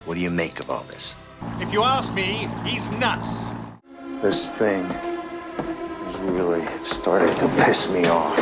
What do you make of all this? If you ask me, he's nuts. This thing is really starting to piss me off.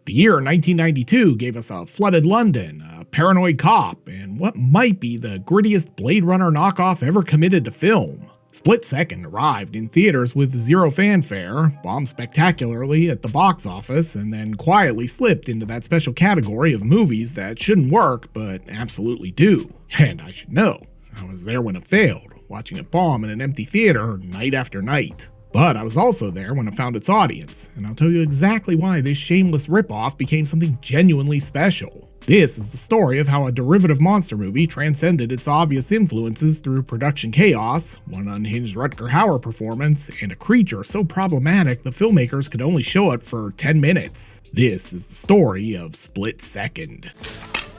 The year 1992 gave us a flooded London, a paranoid cop, and what might be the grittiest Blade Runner knockoff ever committed to film. Split Second arrived in theaters with zero fanfare, bombed spectacularly at the box office, and then quietly slipped into that special category of movies that shouldn't work but absolutely do. And I should know, I was there when it failed, watching it bomb in an empty theater night after night. But I was also there when it found its audience, and I'll tell you exactly why this shameless ripoff became something genuinely special. This is the story of how a derivative monster movie transcended its obvious influences through production chaos, one unhinged Rutger Hauer performance, and a creature so problematic the filmmakers could only show it for 10 minutes. This is the story of Split Second.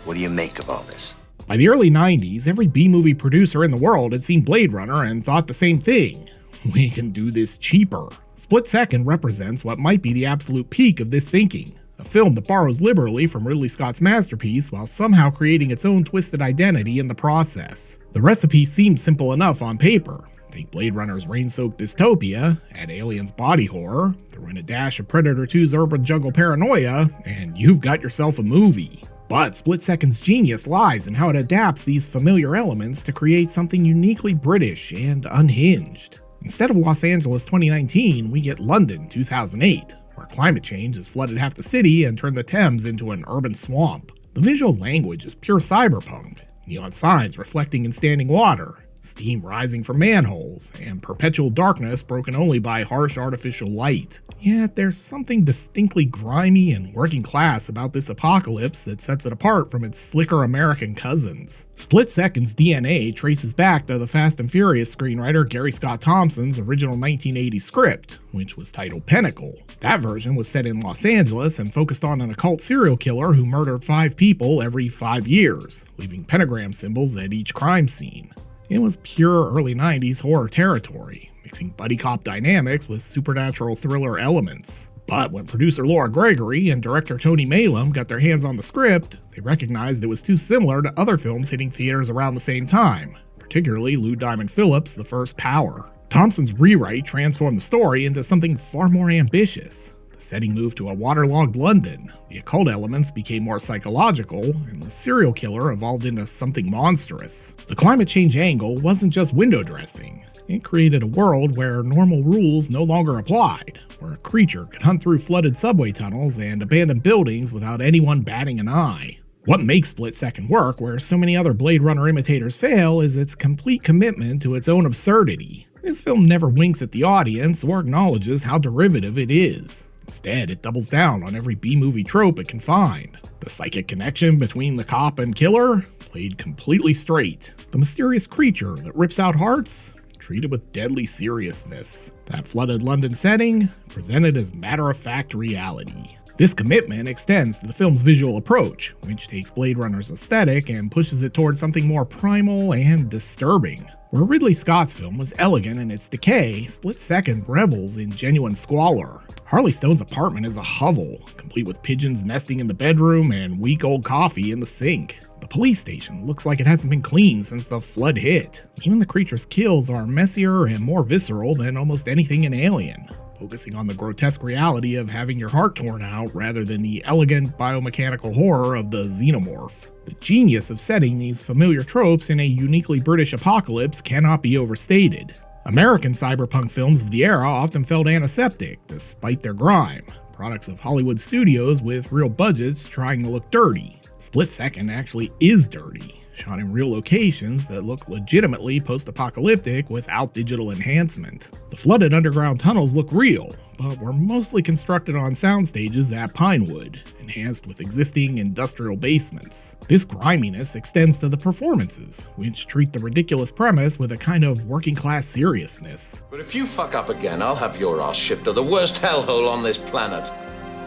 What do you make of all this? By the early 90s, every B-movie producer in the world had seen Blade Runner and thought the same thing. We can do this cheaper. Split Second represents what might be the absolute peak of this thinking. A film that borrows liberally from Ridley Scott's masterpiece while somehow creating its own twisted identity in the process. The recipe seemed simple enough on paper. Take Blade Runner's rain-soaked dystopia, add Alien's body horror, throw in a dash of Predator 2's urban jungle paranoia, and you've got yourself a movie. But Split Second's genius lies in how it adapts these familiar elements to create something uniquely British and unhinged. Instead of Los Angeles 2019, we get London 2008. Where climate change has flooded half the city and turned the Thames into an urban swamp. The visual language is pure cyberpunk, neon signs reflecting in standing water, steam rising from manholes, and perpetual darkness broken only by harsh artificial light. Yet there's something distinctly grimy and working class about this apocalypse that sets it apart from its slicker American cousins. Split Second's DNA traces back to the Fast and Furious screenwriter Gary Scott Thompson's original 1980 script, which was titled Pinnacle. That version was set in Los Angeles and focused on an occult serial killer who murdered 5 people every 5 years, leaving pentagram symbols at each crime scene. It was pure early 90s horror territory, mixing buddy cop dynamics with supernatural thriller elements. But when producer Laura Gregory and director Tony Maylam got their hands on the script, they recognized it was too similar to other films hitting theaters around the same time, particularly Lou Diamond Phillips' The First Power. Thompson's rewrite transformed the story into something far more ambitious. The setting moved to a waterlogged London, the occult elements became more psychological, and the serial killer evolved into something monstrous. The climate change angle wasn't just window dressing. It created a world where normal rules no longer applied, where a creature could hunt through flooded subway tunnels and abandoned buildings without anyone batting an eye. What makes Split Second work where so many other Blade Runner imitators fail is its complete commitment to its own absurdity. This film never winks at the audience or acknowledges how derivative it is. Instead, it doubles down on every B-movie trope it can find. The psychic connection between the cop and killer, played completely straight. The mysterious creature that rips out hearts, treated with deadly seriousness. That flooded London setting, presented as matter-of-fact reality. This commitment extends to the film's visual approach, which takes Blade Runner's aesthetic and pushes it towards something more primal and disturbing. Where Ridley Scott's film was elegant in its decay, Split Second revels in genuine squalor. Harley Stone's apartment is a hovel, complete with pigeons nesting in the bedroom and week-old coffee in the sink. The police station looks like it hasn't been cleaned since the flood hit. Even the creature's kills are messier and more visceral than almost anything in Alien, focusing on the grotesque reality of having your heart torn out rather than the elegant biomechanical horror of the xenomorph. The genius of setting these familiar tropes in a uniquely British apocalypse cannot be overstated. American cyberpunk films of the era often felt antiseptic, despite their grime, products of Hollywood studios with real budgets trying to look dirty. Split Second actually is dirty, shot in real locations that look legitimately post-apocalyptic without digital enhancement. The flooded underground tunnels look real, but were mostly constructed on sound stages at Pinewood, enhanced with existing industrial basements. This griminess extends to the performances, which treat the ridiculous premise with a kind of working-class seriousness. But if you fuck up again, I'll have your ass shipped to the worst hellhole on this planet.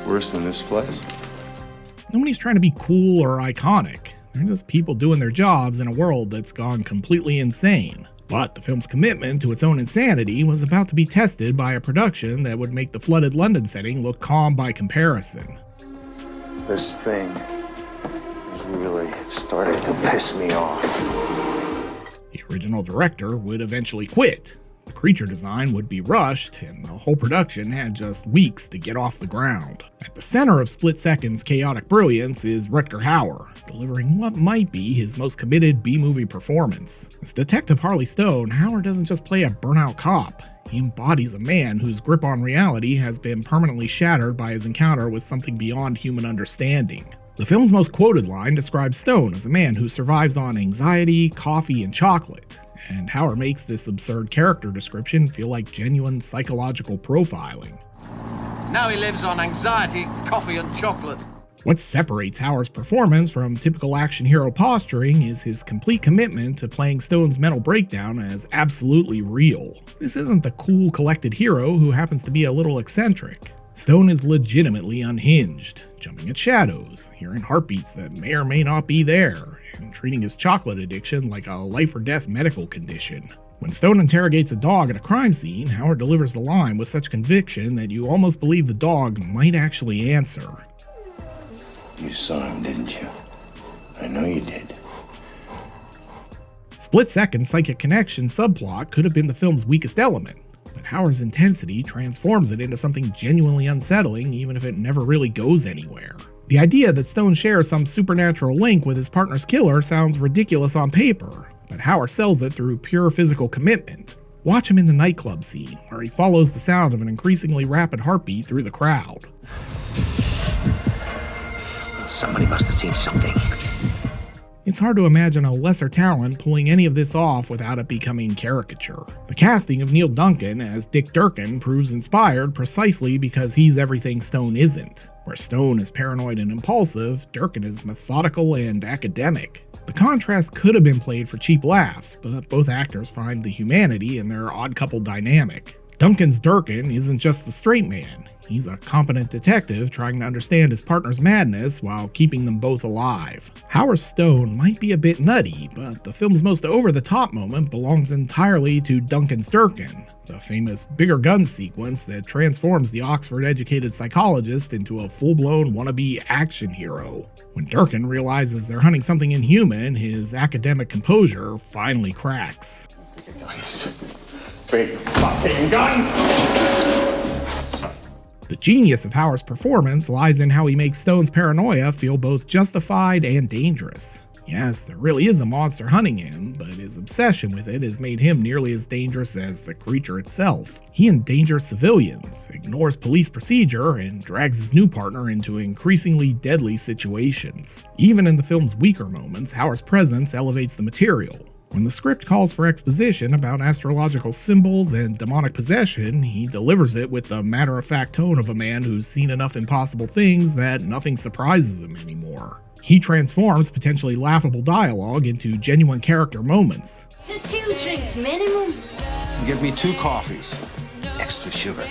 Worse than this place? Nobody's trying to be cool or iconic. They're just people doing their jobs in a world that's gone completely insane. But the film's commitment to its own insanity was about to be tested by a production that would make the flooded London setting look calm by comparison. This thing is really starting to piss me off. Original director would eventually quit. The creature design would be rushed, and the whole production had just weeks to get off the ground. At the center of Split Second's chaotic brilliance is Rutger Hauer, delivering what might be his most committed B-movie performance. As Detective Harley Stone, Hauer doesn't just play a burnout cop. He embodies a man whose grip on reality has been permanently shattered by his encounter with something beyond human understanding. The film's most quoted line describes Stone as a man who survives on anxiety, coffee, and chocolate. And Hauer makes this absurd character description feel like genuine psychological profiling. Now he lives on anxiety, coffee, and chocolate. What separates Hauer's performance from typical action hero posturing is his complete commitment to playing Stone's mental breakdown as absolutely real. This isn't the cool, collected hero who happens to be a little eccentric. Stone is legitimately unhinged, jumping at shadows, hearing heartbeats that may or may not be there, and treating his chocolate addiction like a life-or-death medical condition. When Stone interrogates a dog at a crime scene, Hauer delivers the line with such conviction that you almost believe the dog might actually answer. You saw him, didn't you? I know you did. Split Second psychic connection subplot could have been the film's weakest element, but Hauer's intensity transforms it into something genuinely unsettling even if it never really goes anywhere. The idea that Stone shares some supernatural link with his partner's killer sounds ridiculous on paper, but Hauer sells it through pure physical commitment. Watch him in the nightclub scene, where he follows the sound of an increasingly rapid heartbeat through the crowd. Somebody must have seen something. It's hard to imagine a lesser talent pulling any of this off without it becoming caricature. The casting of Neil Duncan as Dick Durkin proves inspired precisely because he's everything Stone isn't. Where Stone is paranoid and impulsive, Durkin is methodical and academic. The contrast could have been played for cheap laughs, but both actors find the humanity in their odd couple dynamic. Duncan's Durkin isn't just the straight man. He's a competent detective trying to understand his partner's madness while keeping them both alive. Hauer's Stone might be a bit nutty, but the film's most over-the-top moment belongs entirely to Duncan's Durkin, the famous bigger gun sequence that transforms the Oxford-educated psychologist into a full-blown wannabe action hero. When Durkin realizes they're hunting something inhuman, his academic composure finally cracks. Big fucking gun! The genius of Hauer's performance lies in how he makes Stone's paranoia feel both justified and dangerous. Yes, there really is a monster hunting him, but his obsession with it has made him nearly as dangerous as the creature itself. He endangers civilians, ignores police procedure, and drags his new partner into increasingly deadly situations. Even in the film's weaker moments, Hauer's presence elevates the material. When the script calls for exposition about astrological symbols and demonic possession, he delivers it with the matter-of-fact tone of a man who's seen enough impossible things that nothing surprises him anymore. He transforms potentially laughable dialogue into genuine character moments. Just 2 drinks minimum. Give me 2 coffees. Extra sugar.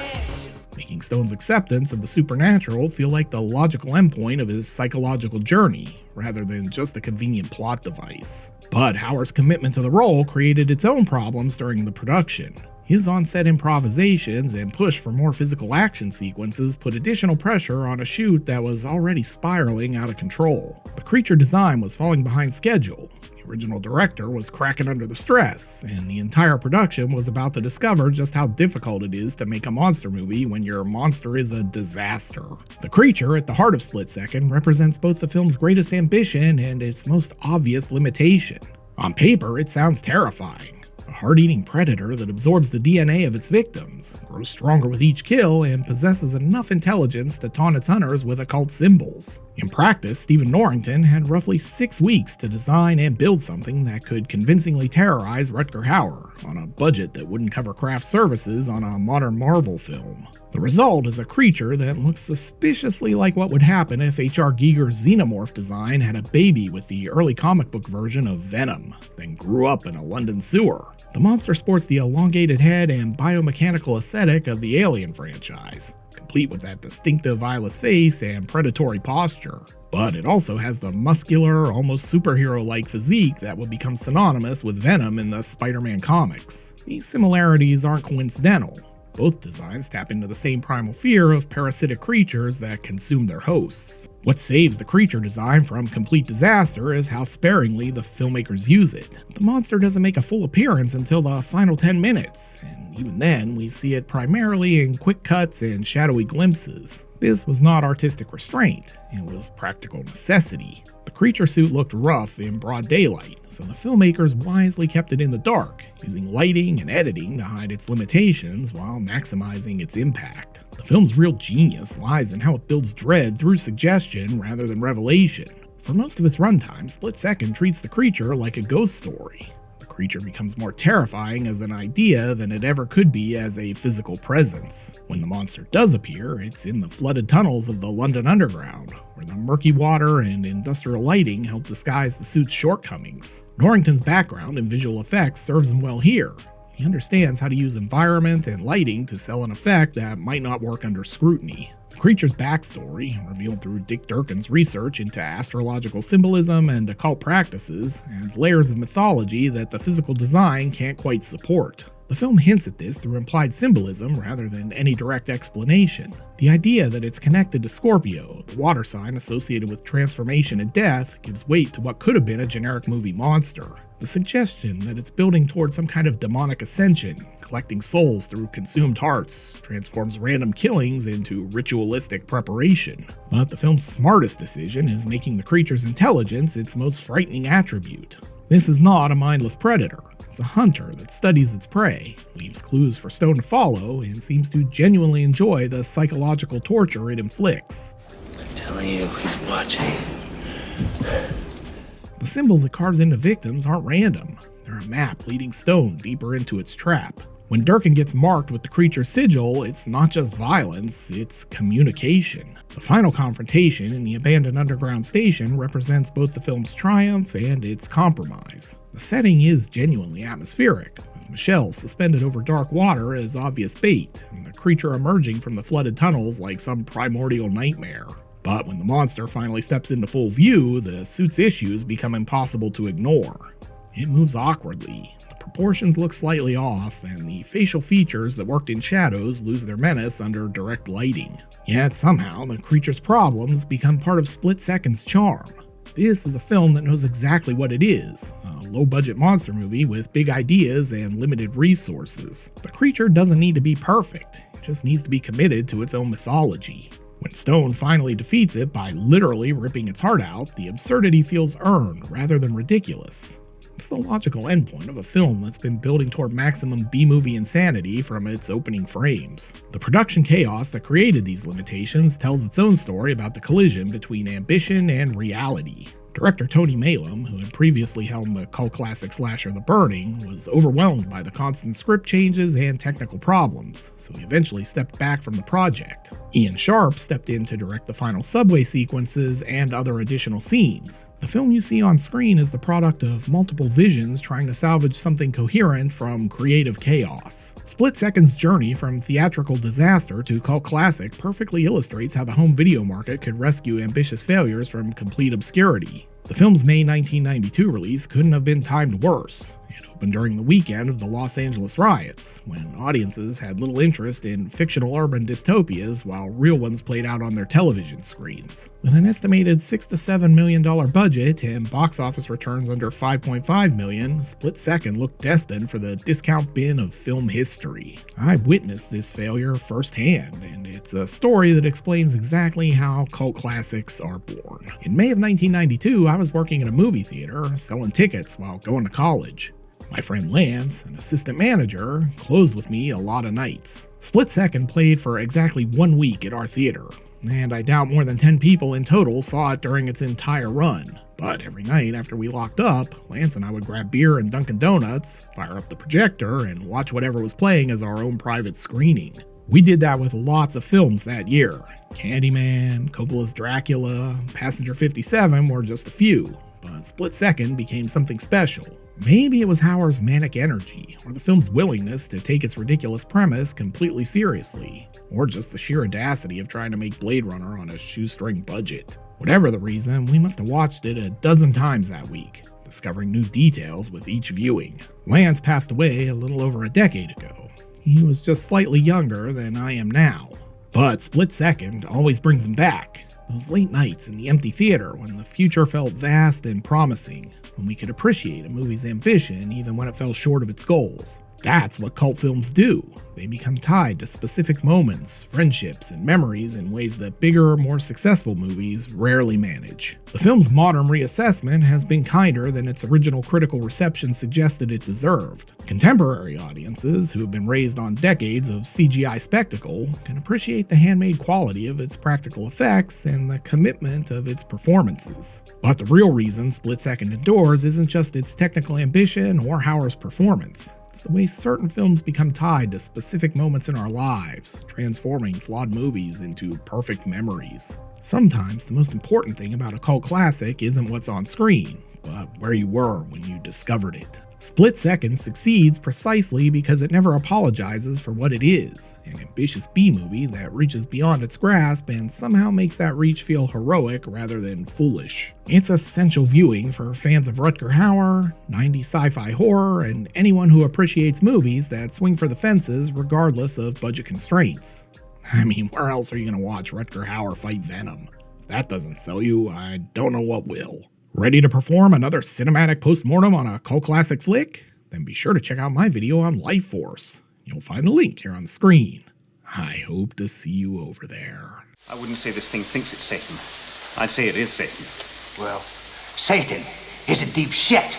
Making Stone's acceptance of the supernatural feel like the logical endpoint of his psychological journey, rather than just a convenient plot device. But Hauer's commitment to the role created its own problems during the production. His on-set improvisations and push for more physical action sequences put additional pressure on a shoot that was already spiraling out of control. The creature design was falling behind schedule. The original director was cracking under the stress, and the entire production was about to discover just how difficult it is to make a monster movie when your monster is a disaster. The creature at the heart of Split Second represents both the film's greatest ambition and its most obvious limitation. On paper, it sounds terrifying. A heart-eating predator that absorbs the DNA of its victims, grows stronger with each kill, and possesses enough intelligence to taunt its hunters with occult symbols. In practice, Stephen Norrington had roughly 6 weeks to design and build something that could convincingly terrorize Rutger Hauer, on a budget that wouldn't cover craft services on a modern Marvel film. The result is a creature that looks suspiciously like what would happen if H.R. Giger's Xenomorph design had a baby with the early comic book version of Venom, then grew up in a London sewer. The monster sports the elongated head and biomechanical aesthetic of the Alien franchise, complete with that distinctive eyeless face and predatory posture. But it also has the muscular, almost superhero-like physique that would become synonymous with Venom in the Spider-Man comics. These similarities aren't coincidental. Both designs tap into the same primal fear of parasitic creatures that consume their hosts. What saves the creature design from complete disaster is how sparingly the filmmakers use it. The monster doesn't make a full appearance until the final 10 minutes, and even then we see it primarily in quick cuts and shadowy glimpses. This was not artistic restraint, it was practical necessity. The creature suit looked rough in broad daylight, so the filmmakers wisely kept it in the dark, using lighting and editing to hide its limitations while maximizing its impact. The film's real genius lies in how it builds dread through suggestion rather than revelation. For most of its runtime, Split Second treats the creature like a ghost story. The creature becomes more terrifying as an idea than it ever could be as a physical presence. When the monster does appear, it's in the flooded tunnels of the London Underground, where the murky water and industrial lighting help disguise the suit's shortcomings. Norrington's background in visual effects serves him well here. He understands how to use environment and lighting to sell an effect that might not work under scrutiny. The creature's backstory, revealed through Dick Durkin's research into astrological symbolism and occult practices, adds layers of mythology that the physical design can't quite support. The film hints at this through implied symbolism rather than any direct explanation. The idea that it's connected to Scorpio, the water sign associated with transformation and death, gives weight to what could have been a generic movie monster. The suggestion that it's building towards some kind of demonic ascension, collecting souls through consumed hearts, transforms random killings into ritualistic preparation. But the film's smartest decision is making the creature's intelligence its most frightening attribute. This is not a mindless predator. It's a hunter that studies its prey, leaves clues for Stone to follow, and seems to genuinely enjoy the psychological torture it inflicts. I'm telling you, he's watching. The symbols it carves into victims aren't random. They're a map leading Stone deeper into its trap. When Durkin gets marked with the creature's sigil, it's not just violence, it's communication. The final confrontation in the abandoned underground station represents both the film's triumph and its compromise. The setting is genuinely atmospheric, with Michelle suspended over dark water as obvious bait, and the creature emerging from the flooded tunnels like some primordial nightmare. But when the monster finally steps into full view, the suit's issues become impossible to ignore. It moves awkwardly, the proportions look slightly off, and the facial features that worked in shadows lose their menace under direct lighting. Yet somehow, the creature's problems become part of Split Second's charm. This is a film that knows exactly what it is, a low-budget monster movie with big ideas and limited resources. The creature doesn't need to be perfect, it just needs to be committed to its own mythology. When Stone finally defeats it by literally ripping its heart out, the absurdity feels earned rather than ridiculous. It's the logical endpoint of a film that's been building toward maximum B-movie insanity from its opening frames. The production chaos that created these limitations tells its own story about the collision between ambition and reality. Director Tony Maylam, who had previously helmed the cult classic slasher The Burning, was overwhelmed by the constant script changes and technical problems, so he eventually stepped back from the project. Ian Sharp stepped in to direct the final subway sequences and other additional scenes. The film you see on screen is the product of multiple visions trying to salvage something coherent from creative chaos. Split Second's journey from theatrical disaster to cult classic perfectly illustrates how the home video market could rescue ambitious failures from complete obscurity. The film's May 1992 release couldn't have been timed worse. It opened during the weekend of the Los Angeles riots, when audiences had little interest in fictional urban dystopias while real ones played out on their television screens. With an estimated $6 to $7 million budget and box office returns under $5.5 million, Split Second looked destined for the discount bin of film history. I witnessed this failure firsthand, and it's a story that explains exactly how cult classics are born. In May of 1992, I was working at a movie theater, selling tickets while going to college. My friend Lance, an assistant manager, closed with me a lot of nights. Split Second played for exactly 1 week at our theater, and I doubt more than 10 people in total saw it during its entire run. But every night after we locked up, Lance and I would grab beer and Dunkin' Donuts, fire up the projector, and watch whatever was playing as our own private screening. We did that with lots of films that year. Candyman, Coppola's Dracula, Passenger 57 were just a few, but Split Second became something special. Maybe it was Hauer's manic energy, or the film's willingness to take its ridiculous premise completely seriously, or just the sheer audacity of trying to make Blade Runner on a shoestring budget. Whatever the reason, we must have watched it a dozen times that week, discovering new details with each viewing. Lance passed away a little over a decade ago. He was just slightly younger than I am now. But Split Second always brings him back. Those late nights in the empty theater when the future felt vast and promising, when we could appreciate a movie's ambition even when it fell short of its goals. That's what cult films do. They become tied to specific moments, friendships, and memories in ways that bigger, more successful movies rarely manage. The film's modern reassessment has been kinder than its original critical reception suggested it deserved. Contemporary audiences, who have been raised on decades of CGI spectacle, can appreciate the handmade quality of its practical effects and the commitment of its performances. But the real reason Split Second endures isn't just its technical ambition or Hauer's performance. It's the way certain films become tied to specific moments in our lives, transforming flawed movies into perfect memories. Sometimes the most important thing about a cult classic isn't what's on screen, but where you were when you discovered it. Split Second succeeds precisely because it never apologizes for what it is, an ambitious B-movie that reaches beyond its grasp and somehow makes that reach feel heroic rather than foolish. It's essential viewing for fans of Rutger Hauer, 90s sci-fi horror, and anyone who appreciates movies that swing for the fences regardless of budget constraints. I mean, where else are you gonna watch Rutger Hauer fight Venom? If that doesn't sell you, I don't know what will. Ready to perform another cinematic postmortem on a cult classic flick? Then be sure to check out my video on Life Force. You'll find a link here on the screen. I hope to see you over there. I wouldn't say this thing thinks it's Satan. I'd say it is Satan. Well, Satan is a deep shit.